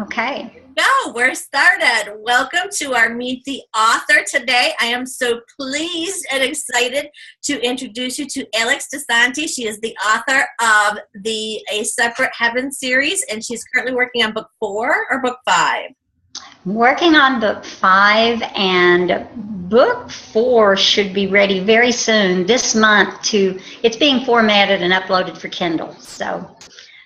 Okay. No, we're started. Welcome to our Meet the Author today. I am so pleased and excited to introduce you to Alex Disanti. She is the author of the A Separate Heaven series, and she's currently working on book 4 or book 5. Working on book 5, and book 4 should be ready very soon this month. It's being formatted and uploaded for Kindle. So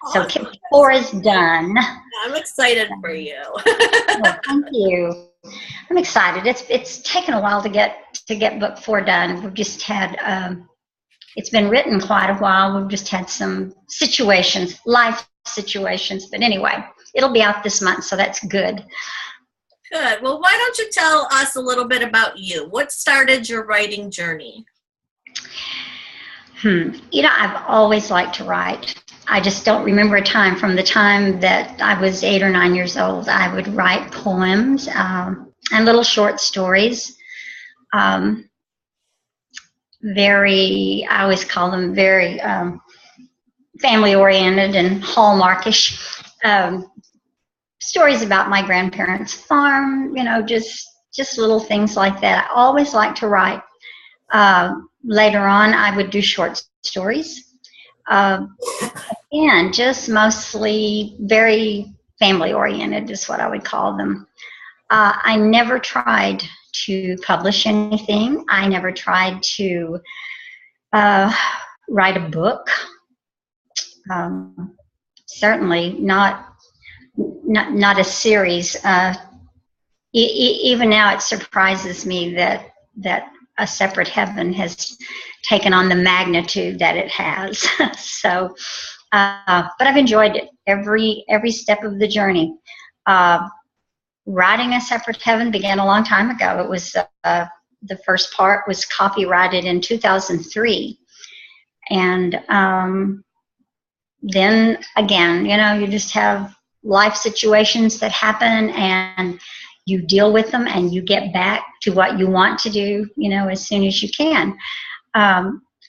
Awesome. 4 is done. I'm excited for you. Well, thank you. I'm excited. It's taken a while to get book 4 done. We've just had it's been written quite a while. We've just had some situations, life situations. But anyway, it'll be out this month, so that's good. Good. Well, why don't you tell us a little bit about you? What started your writing journey? I've always liked to write. I just don't remember a time from the time that I was 8 or 9 years old. I would write poems and little short stories. I always call them very family-oriented and hallmarkish. Stories about my grandparents' farm, just little things like that. I always liked to write. Later on, I would do short stories. And just mostly very family-oriented is what I would call them. I never tried to publish anything. I never tried to write a book. Certainly not a series. Even now, it surprises me that A Separate Heaven has taken on the magnitude that it has. So, but I've enjoyed it every step of the journey. Writing A Separate Heaven began a long time ago. It was the first part was copyrighted in 2003, and then again, you just have life situations that happen, and you deal with them, and you get back to what you want to do, as soon as you can.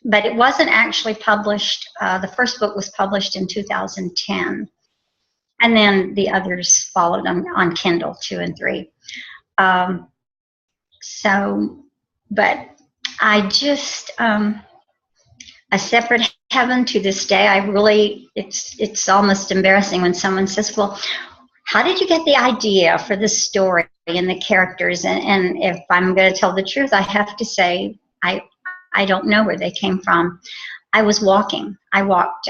But it wasn't actually published. The first book was published in 2010, and then the others followed on Kindle 2 and 3. But I just A Separate Heaven, to this day, it's almost embarrassing when someone says, well, how did you get the idea for the story and the characters? And if I'm going to tell the truth, I have to say I don't know where they came from. I was walking. I walked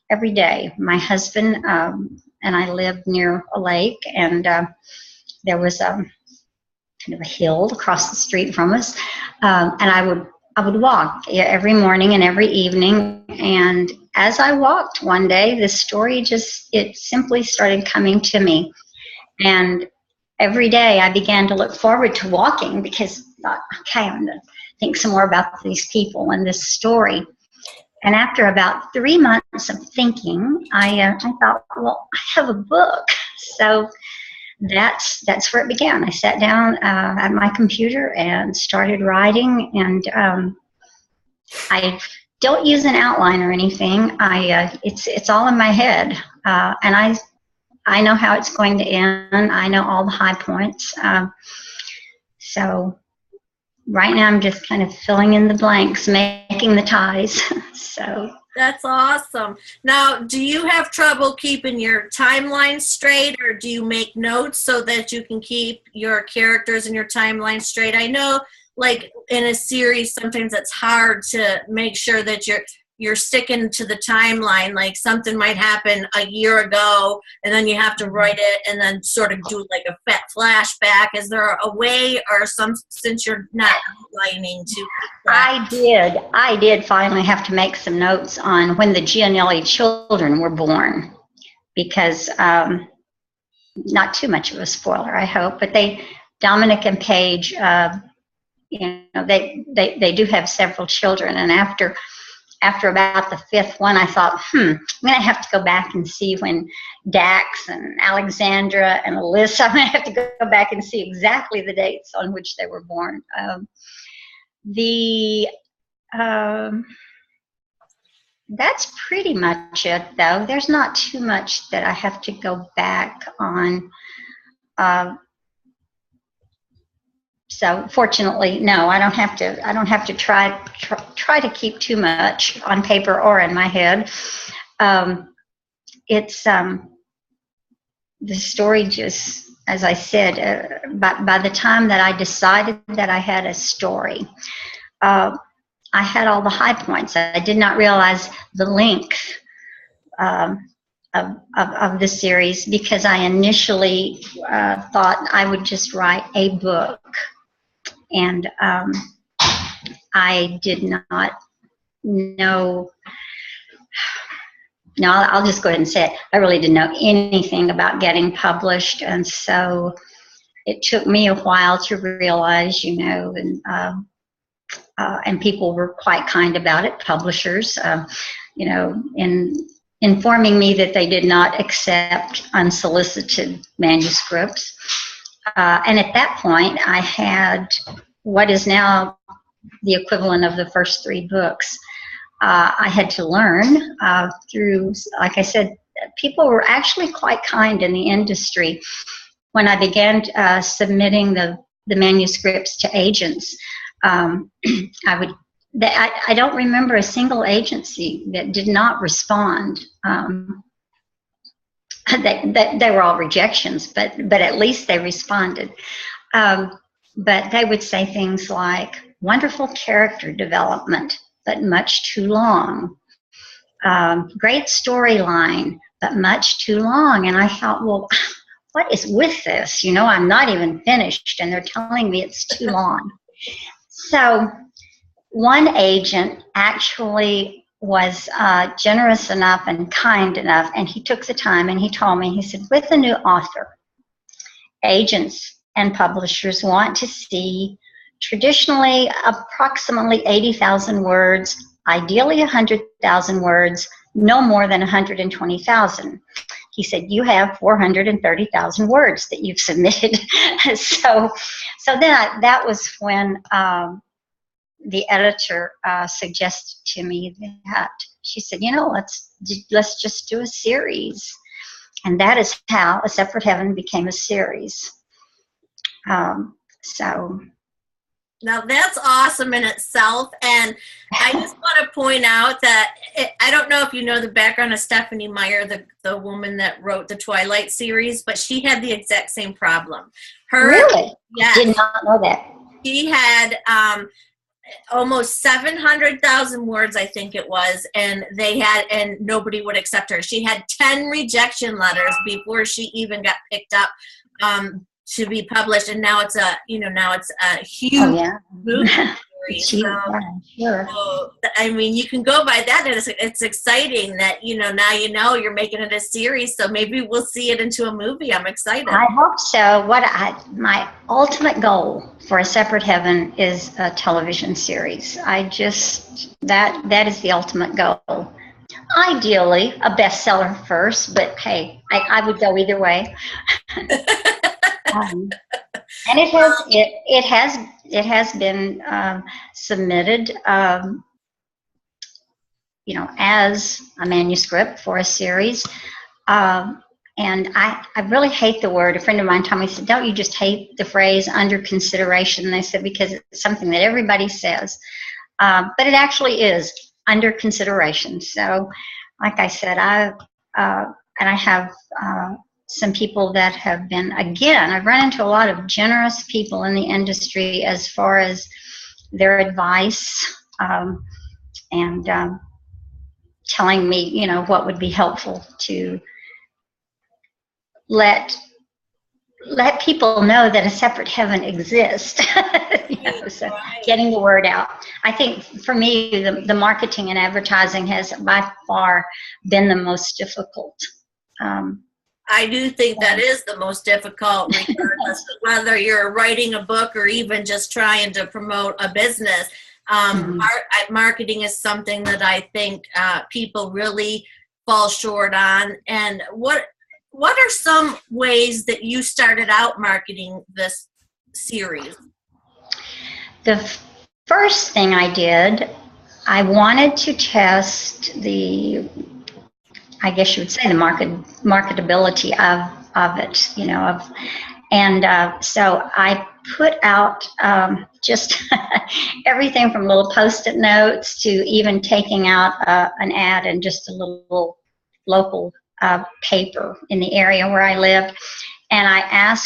every day. My husband and I lived near a lake, and there was kind of a hill across the street from us, and I would walk every morning and every evening. And as I walked one day, this story it simply started coming to me. And every day I began to look forward to walking, because I thought, okay, I'm going to think some more about these people and this story. And after about 3 months of thinking, I thought, well, I have a book. So that's where it began. I sat down at my computer and started writing, and I don't use an outline or anything. It's all in my head, and I know how it's going to end. I know all the high points. So right now I'm just kind of filling in the blanks, making the ties. So that's awesome. Now, do you have trouble keeping your timeline straight, or do you make notes so that you can keep your characters and your timeline straight? I know, like in a series, sometimes it's hard to make sure that you're sticking to the timeline. Like something might happen a year ago, and then you have to write it and then sort of do like a flashback. Is there a way, or since you're not outlining to? I did finally have to make some notes on when the Gianelli children were born, because not too much of a spoiler, I hope, but Dominic and Paige, they do have several children, and after about the 5th one, I thought, I'm going to have to go back and see when Dax and Alexandra and Alyssa, I'm going to have to go back and see exactly the dates on which they were born. that's pretty much it, though. There's not too much that I have to go back on. Uh, so fortunately, no, I don't have to. I don't have to try to keep too much on paper or in my head. It's the story just, as I said, by the time that I decided that I had a story, I had all the high points. I did not realize the length of the series, because I initially thought I would just write a book. And I did not know. No, I'll just go ahead and say it. I really didn't know anything about getting published. And so it took me a while to realize, and people were quite kind about it, publishers, in informing me that they did not accept unsolicited manuscripts. And at that point, I had what is now the equivalent of the first 3 books. I had to learn through, like I said, people were actually quite kind in the industry. When I began submitting the manuscripts to agents, I don't remember a single agency that did not respond. They were all rejections, but at least they responded. But they would say things like, wonderful character development, but much too long. Great storyline, but much too long. And I thought, well, what is with this? I'm not even finished, and they're telling me it's too long. So one agent actually was generous enough and kind enough, and he took the time and he told me, he said, with a new author, agents and publishers want to see traditionally approximately 80,000 words, ideally 100,000 words, no more than 120,000. He said, you have 430,000 words that you've submitted. so then that was when the editor suggested to me that, she said, let's just do a series. And that is how A Separate Heaven became a series. Now that's awesome in itself, and I just want to point out that I don't know if you know the background of Stephanie Meyer, the woman that wrote the Twilight series, but she had the exact same problem. Really? Yes, did not know that. She had almost 700,000 words, I think it was, and nobody would accept her. She had 10 rejection letters before she even got picked up to be published, and now it's a huge movie series. Sure. So, I mean, you can go by that, and it's exciting that now you're making it a series, so maybe we'll see it into a movie. I'm excited. I hope so. My ultimate goal for A Separate Heaven is a television series. That is the ultimate goal. Ideally, a bestseller first, but hey, I would go either way. And it has been submitted, as a manuscript for a series. And I really hate the word. A friend of mine told me, he said, don't you just hate the phrase under consideration? And I said, because it's something that everybody says. But it actually is under consideration. So, like I said, I have some people that have been, again, I've run into a lot of generous people in the industry as far as their advice and telling me, what would be helpful to let people know that A Separate Heaven exists. So getting the word out. I think for me, the marketing and advertising has by far been the most difficult. I do think that is the most difficult, regardless of whether you're writing a book or even just trying to promote a business. Marketing is something that I think people really fall short on. And what are some ways that you started out marketing this series? The first thing I did, I wanted to test I guess you would say, the marketability of it, so I put out just everything from little post-it notes to even taking out an ad in just a little local paper in the area where I lived. And I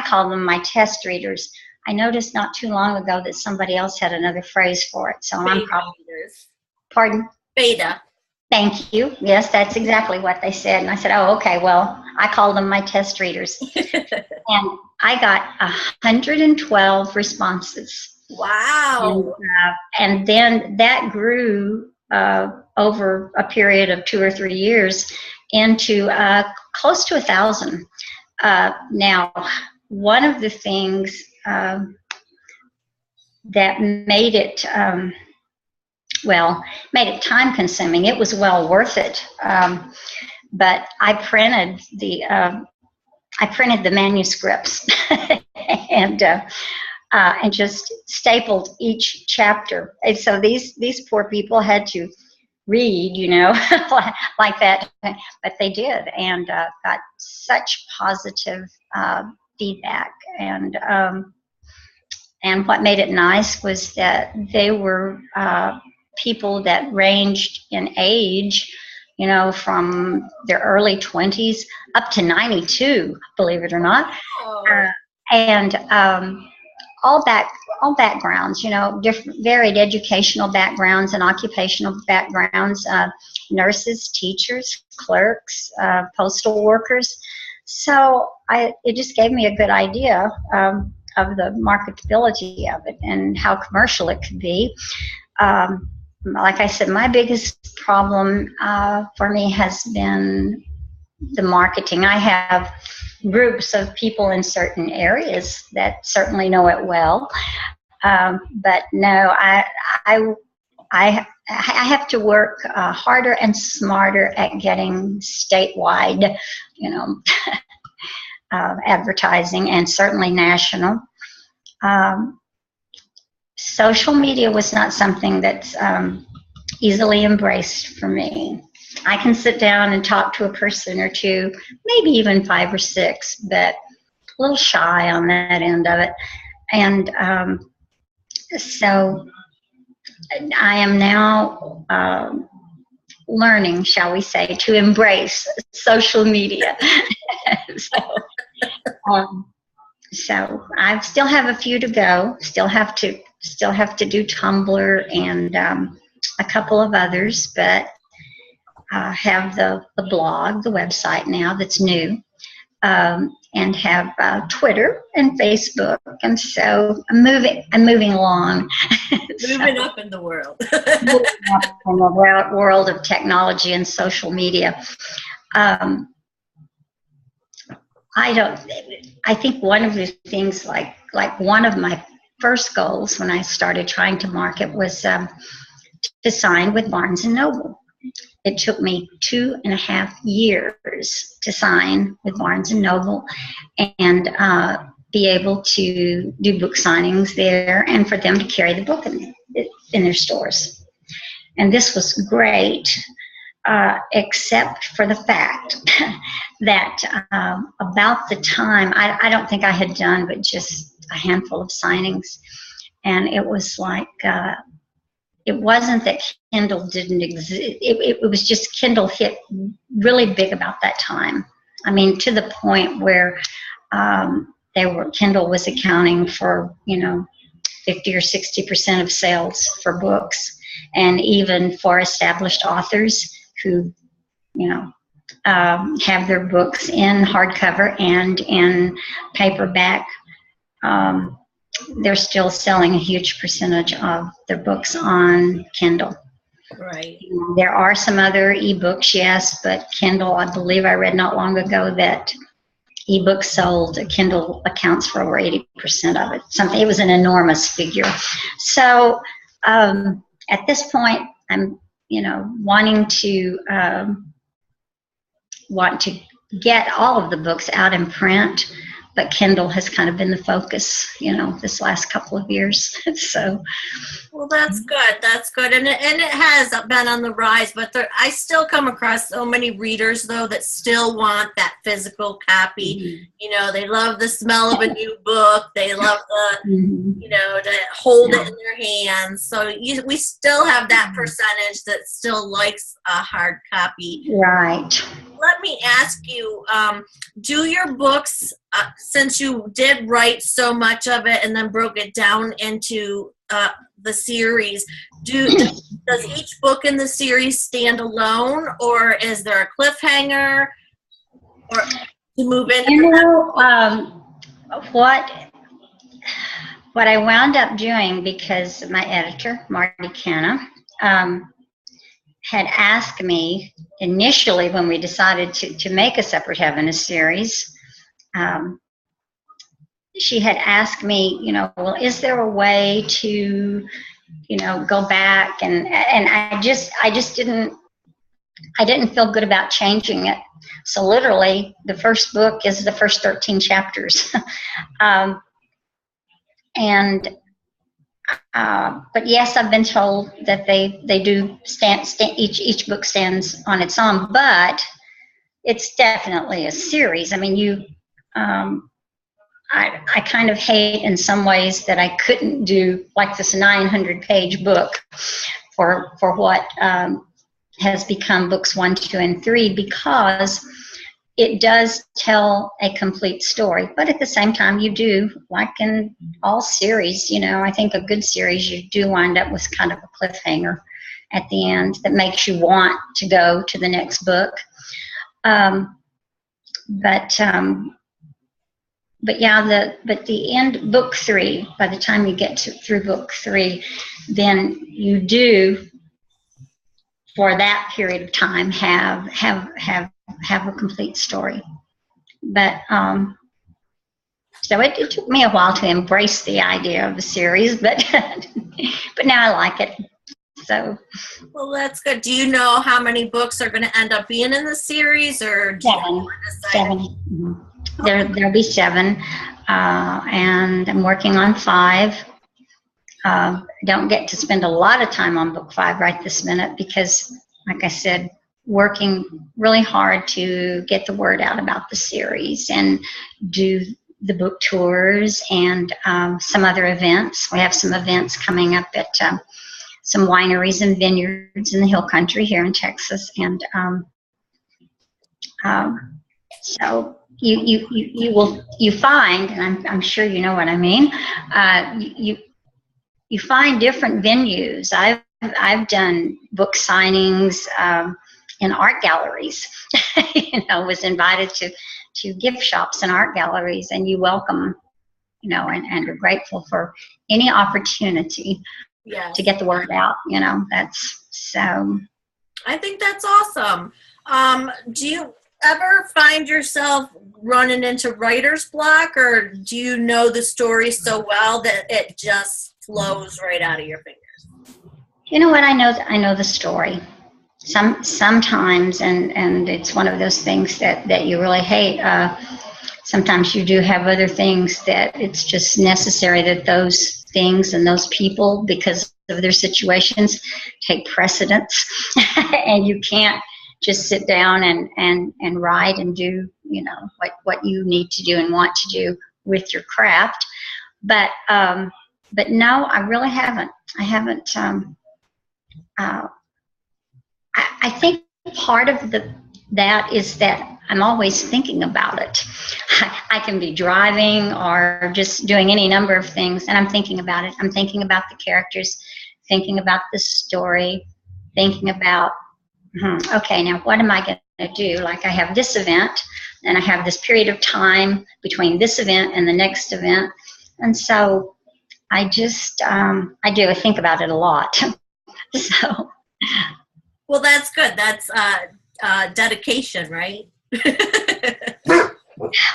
call them my test readers. I noticed not too long ago that somebody else had another phrase for it. So I'm probably, pardon? Beta. Thank you. Yes, that's exactly what they said. And I said, oh, okay, well, I call them my test readers. And I got 112 responses. Wow. And then that grew over a period of 2 or 3 years into close to 1,000. Now, one of the things that made it time consuming. It was well worth it. But I printed the manuscripts and just stapled each chapter. And so these poor people had to read, like that, but they did, and got such positive feedback. And what made it nice was that they were people that ranged in age, from their early 20s up to 92, believe it or not. And all backgrounds, different varied educational backgrounds and occupational backgrounds, nurses, teachers, clerks, postal workers. So it just gave me a good idea of the marketability of it and how commercial it could be. Like I said, my biggest problem for me has been the marketing. I have groups of people in certain areas that certainly know it well, but no, I have to work harder and smarter at getting statewide, advertising, and certainly national. Social media was not something that's easily embraced for me. I can sit down and talk to a person or two, maybe even 5 or 6, but a little shy on that end of it. And so I am now learning, shall we say, to embrace social media. So I still have a few to go. Still have to do Tumblr and a couple of others, but have the blog, the website now that's new, and have Twitter and Facebook, and so I'm moving along. Moving up in the world. Moving up in the world of technology and social media. I think one of the things, like one of my first goals when I started trying to market was to sign with Barnes & Noble. It took me 2.5 years to sign with Barnes & Noble and be able to do book signings there and for them to carry the book in their stores. And this was great, except for the fact that about the time, I don't think I had done but just a handful of signings, and it was like, it wasn't that Kindle didn't exist. It was just Kindle hit really big about that time. I mean, to the point where Kindle was accounting for 50 or 60% of sales for books, and even for established authors who have their books in hardcover and in paperback. They're still selling a huge percentage of their books on Kindle. Right. There are some other ebooks, yes, but Kindle, I believe I read not long ago that ebooks sold, Kindle accounts for over 80% of it. It was an enormous figure. So at this point, I'm want to get all of the books out in print, but Kindle has kind of been the focus, this last couple of years. So, well, that's good. That's good, and it has been on the rise. But I still come across so many readers though that still want that physical copy. They love the smell of a new book. They love to hold it in their hands. So we still have that percentage that still likes a hard copy. Right. Let me ask you, do your books, since you did write so much of it and then broke it down into the series, does each book in the series stand alone, or is there a cliffhanger, or to move into what I wound up doing, because my editor, Marty Canna, had asked me initially when we decided to make A Separate Heaven a series, she had asked me, well, is there a way to, go back, and I didn't feel good about changing it. So literally the first book is the first 13 chapters. But yes, I've been told that they do each book stands on its own, but it's definitely a series. I mean, I kind of hate in some ways that I couldn't do like this 900-page book for what has become books 1, 2, and 3, because it does tell a complete story. But at the same time, you do, like in all series, I think a good series, you do wind up with kind of a cliffhanger at the end that makes you want to go to the next book. But the end, book 3, by the time you get through book 3, then you do, for that period of time, have a complete story. But so it took me a while to embrace the idea of a series, but but now I like it. So, well, that's good. Do you know how many books are going to end up being in the series, or 7? Mm-hmm. There'll be 7, and I'm working on 5. Don't get to spend a lot of time on book 5 right this minute because, like I said, working really hard to get the word out about the series and do the book tours and some other events. We have some events coming up at some wineries and vineyards in the Hill Country here in Texas, and so you find, and I'm sure you know what I mean. You find different venues. I've done book signings in art galleries. Was invited to gift shops and art galleries, and you welcome, and are grateful for any opportunity to get the word out. That's so. I think that's awesome. Do you ever find yourself running into writer's block, or do you know the story so well that it just flows right out of your fingers? You know what? I know the story. Sometimes, and it's one of those things that you really hate. Sometimes you do have other things that it's just necessary that those things and those people, because of their situations, take precedence, and you can't just sit down and write and do what you need to do and want to do with your craft. But no, I really haven't. I haven't. I think part of that is that I'm always thinking about it. I can be driving or just doing any number of things, and I'm thinking about it. I'm thinking about the characters, thinking about the story, thinking about, okay, now what am I going to do? Like, I have this event, and I have this period of time between this event and the next event, and so I just, I think about it a lot. So. Well, that's good. That's dedication, right?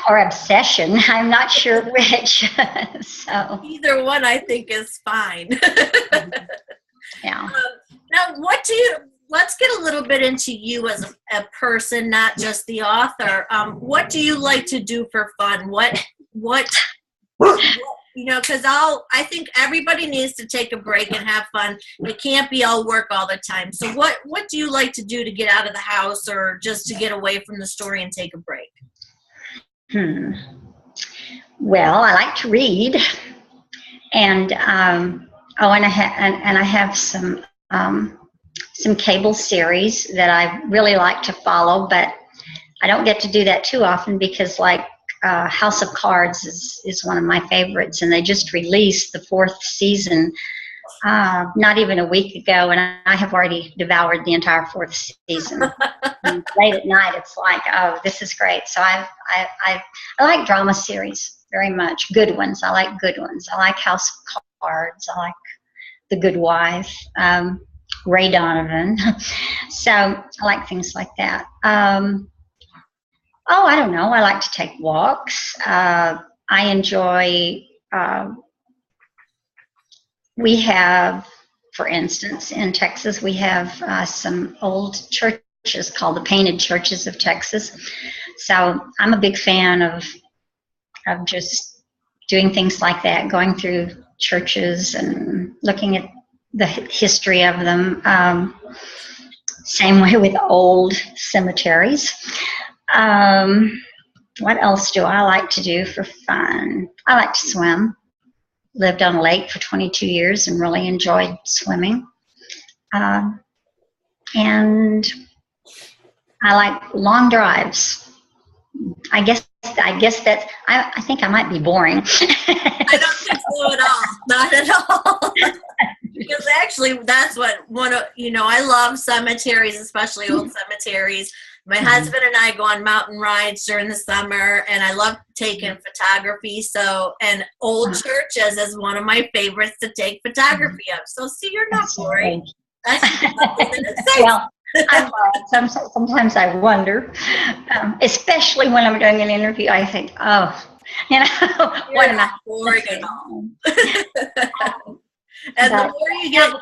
Or obsession. I'm not sure which. So either one, I think, is fine. Yeah. Now, let's get a little bit into you as a person, not just the author. What do you like to do for fun? What what you know, because I think everybody needs to take a break and have fun. It can't be all work all the time. So what do you like to do to get out of the house or just to get away from the story and take a break? Well, I like to read, and I have some cable series that I really like to follow, but I don't get to do that too often because, like, House of Cards is one of my favorites, and they just released the 4th season not even a week ago, and I have already devoured the entire 4th season. And late at night, it's like, oh, this is great. So I like drama series very much. Good ones. I like good ones. I like House of Cards. I like The Good Wife. Ray Donovan. So I like things like that. I don't know. I like to take walks. I enjoy, we have, for instance, in Texas, we have some old churches called the Painted Churches of Texas. So I'm a big fan of just doing things like that, going through churches and looking at the history of them. Same way with old cemeteries. What else do I like to do for fun? I like to swim. Lived on a lake for 22 years and really enjoyed swimming. And I like long drives. I guess that's, I think I might be boring. I don't think so at all. Not at all. Because actually, that's what I love cemeteries, especially old cemeteries. My husband and I go on mountain rides during the summer, and I love taking photography. So, and old churches is one of my favorites to take photography of. So, see, you're not boring. Well, sometimes I wonder, especially when I'm doing an interview, I think, what am I boring at all? And the more you get,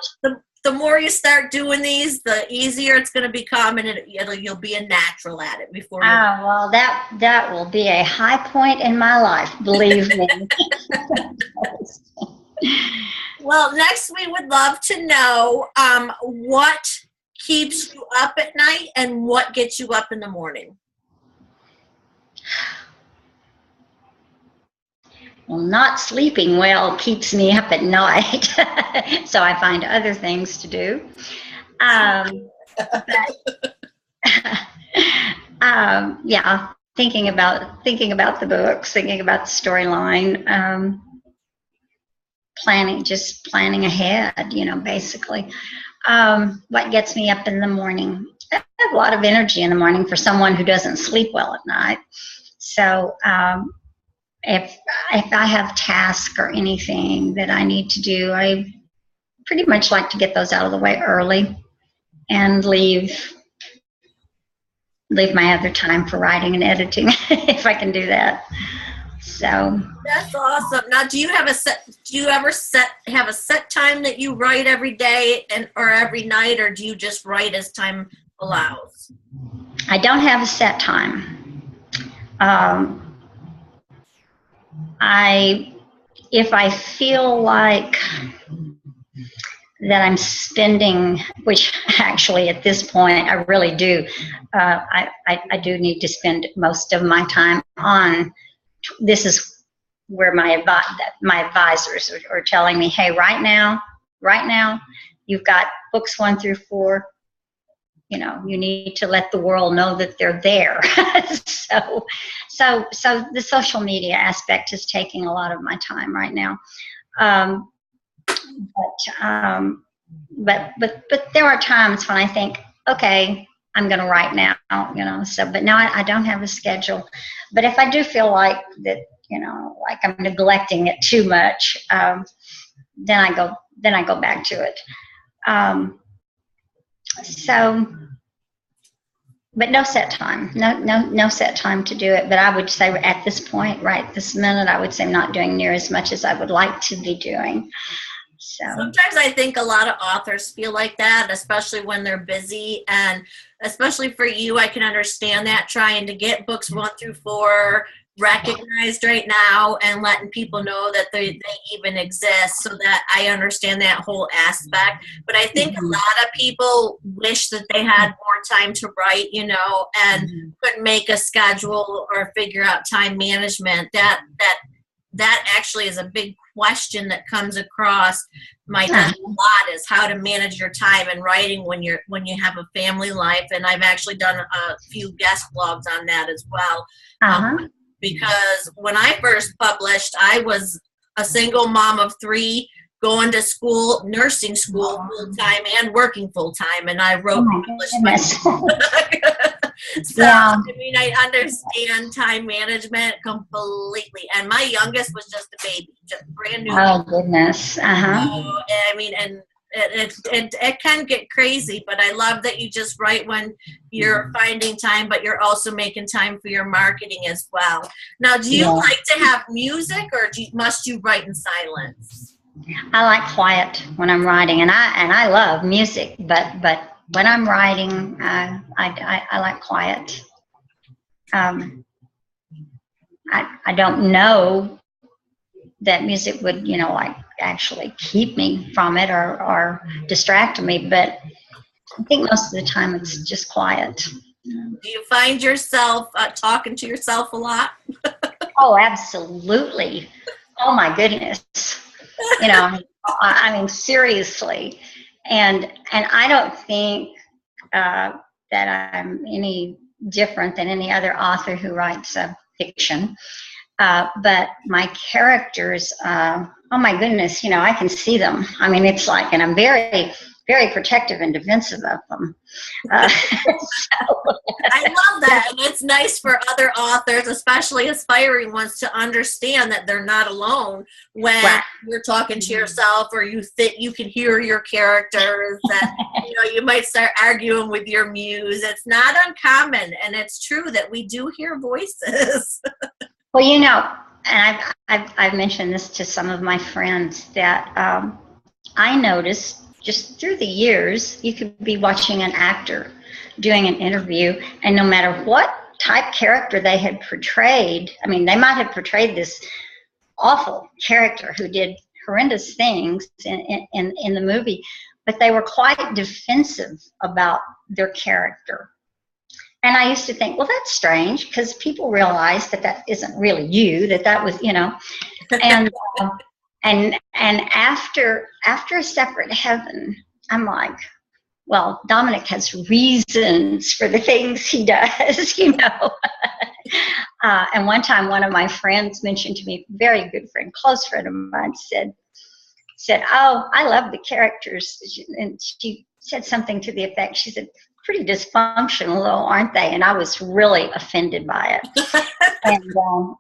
the more you start doing these, the easier it's going to become, and you'll be a natural at it before you. Well, that will be a high point in my life, believe me. Well, next we would love to know what keeps you up at night and what gets you up in the morning. Well, not sleeping well keeps me up at night, so I find other things to do. Thinking about the books, thinking about the storyline, planning ahead, basically. What gets me up in the morning? I have a lot of energy in the morning for someone who doesn't sleep well at night. So if I have tasks or anything that I need to do, I pretty much like to get those out of the way early and leave my other time for writing and editing if I can do that. So that's awesome. Now, do you ever have a set time that you write every day or every night, or do you just write as time allows? I don't have a set time. If I feel like that I'm spending, which actually at this point I really do, I do need to spend most of my time on. This is where my advisors are telling me, hey, right now, you've got books 1 through 4. You need to let the world know that they're there. So the social media aspect is taking a lot of my time right now. But there are times when I think, okay, I'm going to write now, but now I don't have a schedule. But if I do feel like that, like I'm neglecting it too much, then I go back to it. But no set time, no set time to do it. But I would say at this point, right this minute, I would say I'm not doing near as much as I would like to be doing. So sometimes I think a lot of authors feel like that, especially when they're busy, and especially for you, I can understand that, trying to get books 1 through 4 recognized right now, and letting people know that they even exist, so that I understand that whole aspect. But I think a lot of people wish that they had more time to write, and couldn't make a schedule or figure out time management. That actually is a big question that comes across my desk a lot, is how to manage your time in writing when you have a family life. And I've actually done a few guest blogs on that as well. Because when I first published, I was a single mom of 3, going to school, nursing school full time and working full time, and I wrote and published my book. So, I mean, I understand time management completely. And my youngest was just a baby, just brand new. Oh, goodness. So, I mean, and it can get crazy, but I love that you just write when you're finding time, but you're also making time for your marketing as well. Now, do you like to have music, or must you write in silence? I like quiet when I'm writing, and I love music, but when I'm writing, I like quiet. I don't know that music would, like actually keep me from it or distract me, but I think most of the time it's just quiet. Do you find yourself talking to yourself a lot? Oh, absolutely. Oh my goodness. I mean, seriously. And I don't think that I'm any different than any other author who writes fiction. But my characters, oh my goodness, I can see them. I mean, it's like, and I'm very, very protective and defensive of them. I love that. And it's nice for other authors, especially aspiring ones, to understand that they're not alone when you're talking to yourself, or you think you can hear your characters, that you might start arguing with your muse. It's not uncommon, and it's true that we do hear voices. Well, and I've mentioned this to some of my friends, that I noticed just through the years, you could be watching an actor doing an interview, and no matter what type character they had portrayed, I mean, they might have portrayed this awful character who did horrendous things in the movie, but they were quite defensive about their character. And I used to think, well, that's strange, because people realize that isn't really you, that was, and after A Separate Heaven, I'm like, well, Dominic has reasons for the things he does, And one time, one of my friends mentioned to me, very good friend, close friend of mine, said, oh, I love the characters. And she said something to the effect, she said, pretty dysfunctional, though, aren't they? And I was really offended by it.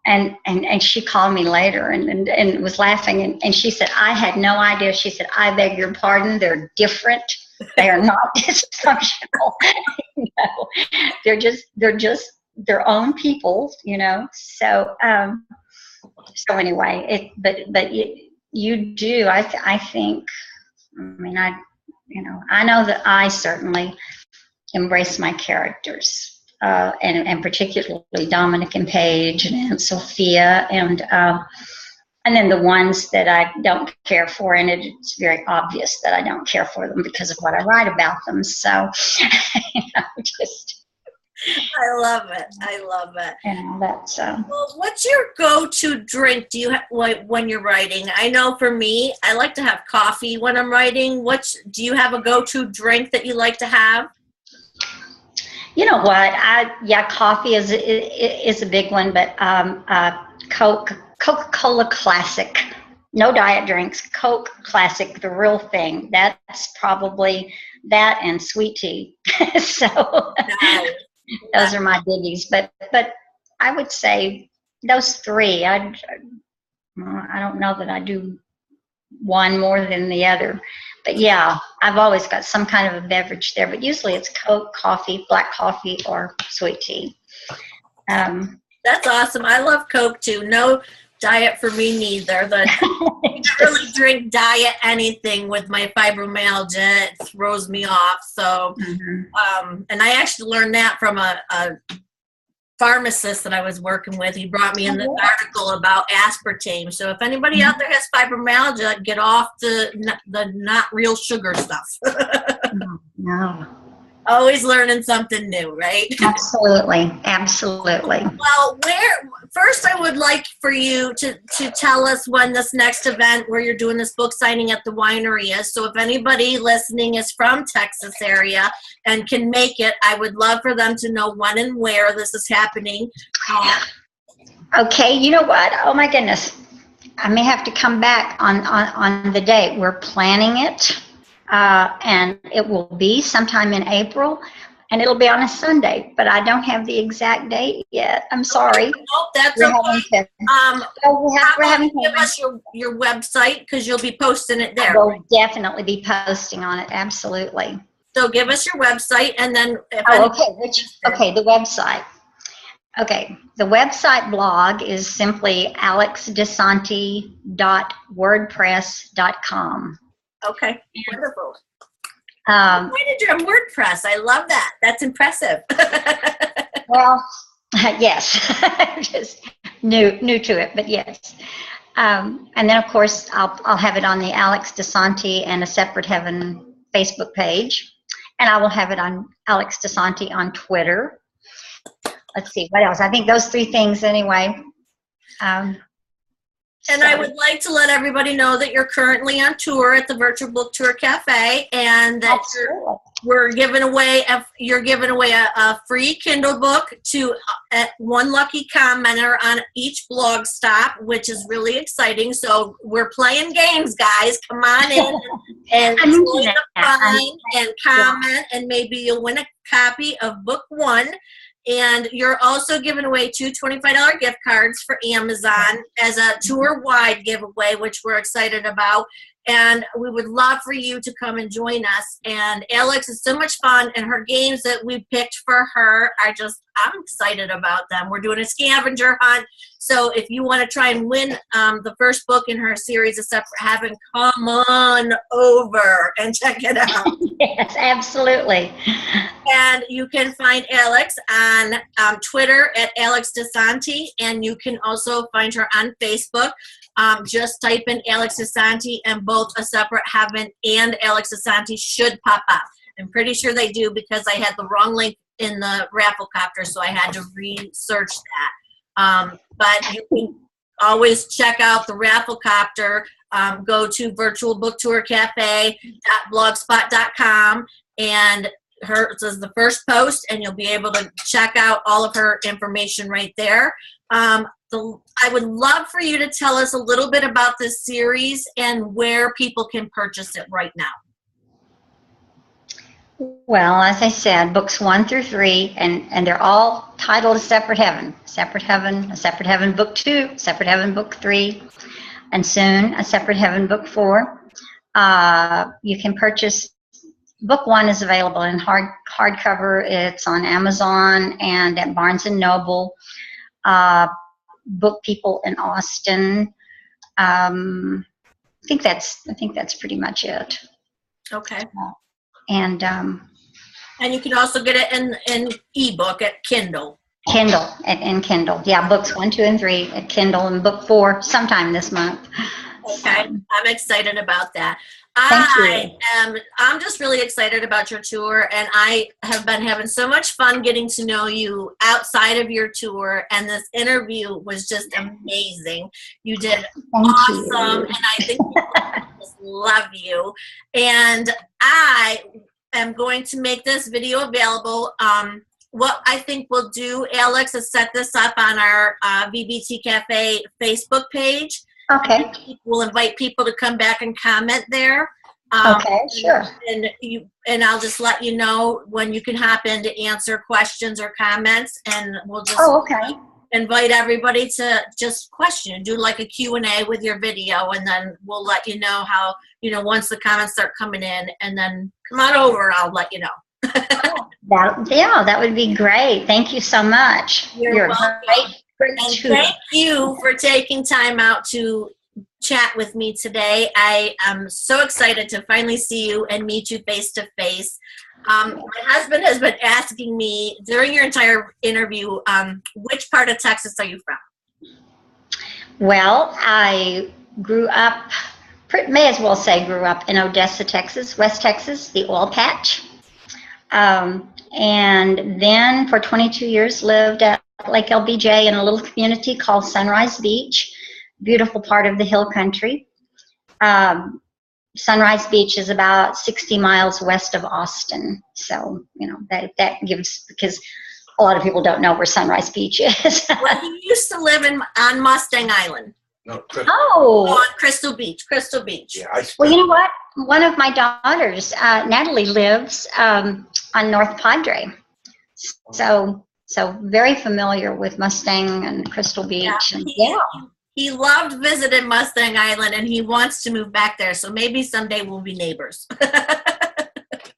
And she called me later and was laughing, and she said, I had no idea. She said, I beg your pardon, they're different. They are not dysfunctional. They're just their own people, So so anyway, but you do. I think. I mean, I know that I certainly embrace my characters, and particularly Dominic and Paige and Sophia, and then the ones that I don't care for, and it's very obvious that I don't care for them because of what I write about them. So, just. I love it. I love it. That's. Well, what's your go-to drink? Do you when you're writing? I know for me, I like to have coffee when I'm writing. Do you have a go-to drink that you like to have? You know what? Coffee is a big one, but Coca-Cola Classic, no diet drinks, Coke Classic, the real thing. That's probably that, and sweet tea. So those are my biggies. But I would say those 3. I don't know that I do one more than the other. But yeah, I've always got some kind of a beverage there, but usually it's Coke, coffee, black coffee, or sweet tea. That's awesome. I love Coke too. No diet for me neither. I don't really drink diet anything with my fibromyalgia. It throws me off. So, and I actually learned that from a pharmacist that I was working with. He brought me in this article about aspartame. So if anybody out there has fibromyalgia, get off the not real sugar stuff. No. Always learning something new, right? Absolutely. Absolutely. Well, first I would like for you to tell us when this next event where you're doing this book signing at the winery is. So if anybody listening is from Texas area and can make it, I would love for them to know when and where this is happening. Okay, you know what? Oh my goodness. I may have to come back on the date. We're planning it. And it will be sometime in April, and it'll be on a Sunday, but I don't have the exact date yet. I'm sorry. Nope, that's okay. We're having give us your website, because you'll be posting it there. We'll definitely be posting on it, absolutely. So give us your website, and then the website. Okay, the website blog is simply alexdisanti.wordpress.com. Okay, wonderful. Why did you have WordPress? I love that. That's impressive. Well, yes, just new to it, but yes. And then, of course, I'll have it on the Alex Disanti and A Separate Heaven Facebook page, and I will have it on Alex Disanti on Twitter. Let's see, what else? I think those three things anyway. And I would like to let everybody know that you're currently on tour at the Virtual Book Tour Cafe, and that you're giving away a free Kindle book to one lucky commenter on each blog stop, which is really exciting. So we're playing games, guys. Come on in and join the fun and comment, and maybe you'll win a copy of book 1. And you're also giving away 2 $25 gift cards for Amazon as a tour-wide giveaway, which we're excited about. And we would love for you to come and join us. And Alex is so much fun, and her games that we picked for her I'm excited about them. We're doing a scavenger hunt. So if you want to try and win the first book in her series of Separate Heaven, come on over and check it out. Yes, absolutely. And you can find Alex on Twitter at Alex Disanti, and you can also find her on Facebook. Just type in Alex Disanti, and both A Separate Heaven and Alex Disanti should pop up. I'm pretty sure they do, because I had the wrong link in the Rafflecopter, so I had to research that. But you can always check out the Rafflecopter. Go to virtualbooktourcafe.blogspot.com, and hers is the first post, and you'll be able to check out all of her information right there. I would love for you to tell us a little bit about this series and where people can purchase it right now. Well, as I said, books 1 through 3, and they're all titled A Separate Heaven. Separate Heaven, A Separate Heaven Book 2, Separate Heaven Book 3, and soon A Separate Heaven Book 4. You can purchase, book 1 is available in hardcover. It's on Amazon and at Barnes & Noble. Book People in Austin. I think that's pretty much it. Okay. And you can also get it in ebook at Kindle. In Kindle. Yeah, books 1, 2, and 3 at Kindle, and book 4 sometime this month. Okay, I'm excited about that. I'm just really excited about your tour, and I have been having so much fun getting to know you outside of your tour, and this interview was just amazing. You did awesome, and I think people just love you. And I am going to make this video available. What I think we'll do, Alex, is set this up on our VBT Cafe Facebook page. Okay. We'll invite people to come back and comment there. Okay, sure. And I'll just let you know when you can hop in to answer questions or comments, and we'll just invite everybody to just question, do like a Q&A with your video, and then we'll let you know how, once the comments start coming in, and then come on over, I'll let you know. That would be great. Thank you so much. You're welcome. Great and thank you for taking time out to chat with me today. I am so excited to finally see you and meet you face to face. My husband has been asking me during your entire interview, which part of Texas are you from? Well, I grew up, may as well say grew up in Odessa, Texas, West Texas, the oil patch. And then for 22 years lived at Lake LBJ in a little community called Sunrise Beach, beautiful part of the hill country. Sunrise Beach is about 60 miles west of Austin. So, that gives, because a lot of people don't know where Sunrise Beach is. Well, he used to live on Mustang Island. No, Crystal. Oh, on Crystal Beach. Crystal Beach. Yeah, well, you know what? One of my daughters, Natalie, lives on North Padre. So very familiar with Mustang and Crystal Beach. Yeah, he loved visiting Mustang Island, and he wants to move back there. So maybe someday we'll be neighbors.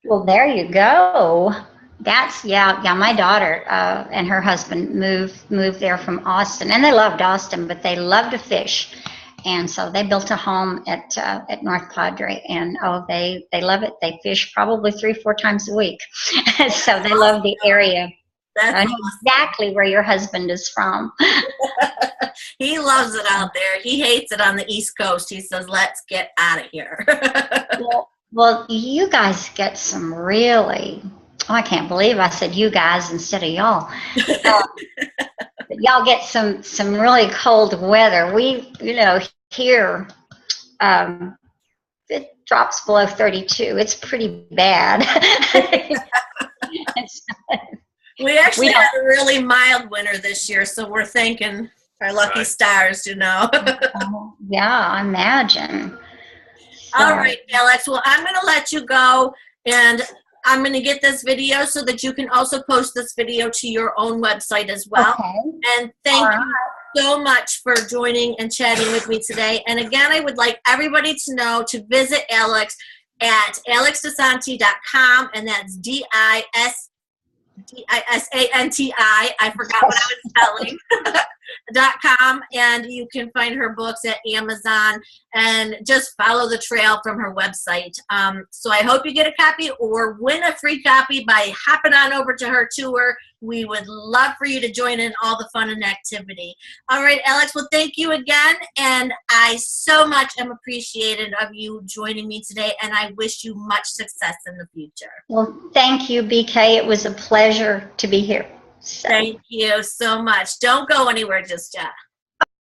Well, there you go. That's my daughter and her husband moved there from Austin, and they loved Austin, but they love to fish, and so they built a home at North Padre, and they love it. They fish probably 3-4 times a week, so they love the area. I know exactly where your husband is from. He loves it out there. He hates it on the East Coast. He says, "Let's get out of here." Well, you guys get some really. Oh, I can't believe I said you guys instead of y'all. Y'all get some really cold weather. We, here, it drops below 32. It's pretty bad. We actually had a really mild winter this year, so we're thanking our lucky stars, Yeah, I imagine. All right, Alex. Well, I'm going to let you go, and I'm going to get this video so that you can also post this video to your own website as well. Okay. And thank you so much for joining and chatting with me today. And again, I would like everybody to know to visit Alex at alexdisanti.com, and that's Disanti. I forgot what I was spelling. .com, and you can find her books at Amazon, and just follow the trail from her website. So I hope you get a copy or win a free copy by hopping on over to her tour. We would love for you to join in all the fun and activity. All right, Alex, well, thank you again, and I so much am appreciated of you joining me today, and I wish you much success in the future. Well, thank you, BK. It was a pleasure to be here. So. Thank you so much. Don't go anywhere just yet.